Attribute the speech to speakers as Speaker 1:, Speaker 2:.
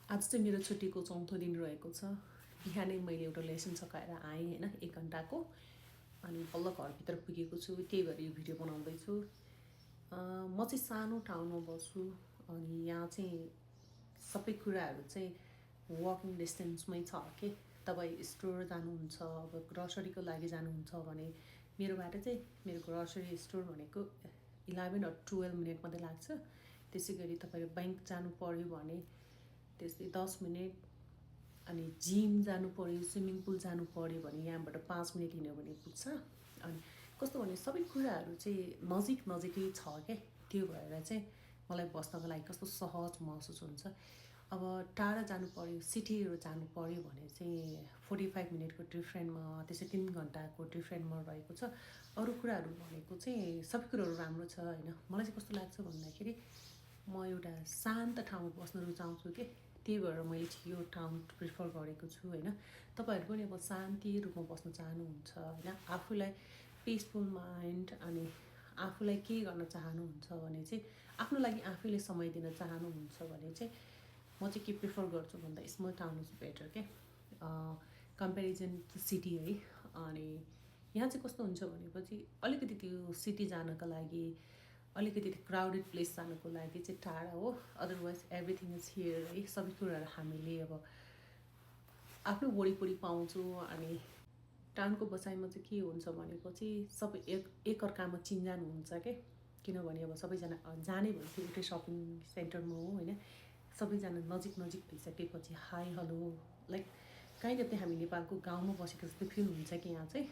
Speaker 1: आज चाहिँ मेरो छुट्टीको चौथो दिन रहेको छ। बिहानै मैले एउटा लेसन सकाएर आएँ होइन 1 घन्टाको। अनि बल्ल घरभित्र पुगेको छु, त्यही भएर यो भिडियो बनाउँदैछु। म चाहिँ सानो ठाउँमा बस्छु अनि यहाँ चाहिँ सबै कुराहरू चाहिँ वकिङ डिस्टेन्समै छ के। तपाईँ स्टोर जानुहुन्छ, अब ग्रोसरीको लागि जानुहुन्छ भने मेरोबाट चाहिँ मेरो ग्रोसरी स्टोर भनेको 11 or 12 मिनट मात्रै लाग्छ। त्यसै गरी तपाईँले ब्याङ्क जानु पर्यो भने त्यसले 10 मिनट, अनि जिम जानु पर्यो, स्विमिङ पुल जानु पर्यो भने यहाँबाट 5 मिनट हिँड्यो भने पुग्छ। अनि कस्तो भने सबै कुराहरू चाहिँ नजिकै छ क्या। त्यो भएर चाहिँ मलाई बस्नको लागि कस्तो सहज महसुस हुन्छ। अब टाढा जानु पर्यो, सिटीहरू जानु पर्यो भने चाहिँ 45 मिनटको डिफ्रेन्टमा, त्यसै 3 घन्टाको डिफ्रेन्टमा रहेको छ। अरू कुराहरू भनेको चाहिँ सबै कुराहरू राम्रो छ होइन। मलाई चाहिँ कस्तो लाग्छ भन्दाखेरि म एउटा शान्त ठाउँमा बस्न रुचाउँछु के। त्यही भएर मैले चाहिँ यो ठाउँ प्रिफर गरेको छु होइन। तपाईँहरू पनि अब शान्ति रूपमा बस्न चाहनुहुन्छ होइन, आफूलाई पिसफुल माइन्ड, अनि आफूलाई के गर्न चाहनुहुन्छ भने चाहिँ आफ्नो लागि आफैले समय दिन चाहनुहुन्छ भने चाहिँ म चाहिँ के प्रिफर गर्छु भन्दा स्मल टाउन इज बेटर के, कम्पेरिजन टु सिटी है। अनि यहाँ चाहिँ कस्तो हुन्छ भनेपछि अलिकति त्यो सिटी जानको लागि, अलिकति क्राउडेड प्लेस जानको लागि चाहिँ टाढा हो। अदरवाइज एभ्रिथिङ इज हियर है। सबै कुराहरू हामीले अब आफ्नो वरिपरि पाउँछौँ। अनि टाउनको बसाइमा चाहिँ के हुन्छ भनेपछि सबै एकअर्कामा चिन्जान हुन्छ क्या। किनभने अब सबैजना जाने भनेको एउटै सपिङ सेन्टरमा हो होइन। सबैजना नजिक भइसकेपछि हाई हेलो लाइक काहीँ जति हामी नेपालको गाउँमा बसेको जस्तो फिल हुन्छ कि यहाँ चाहिँ।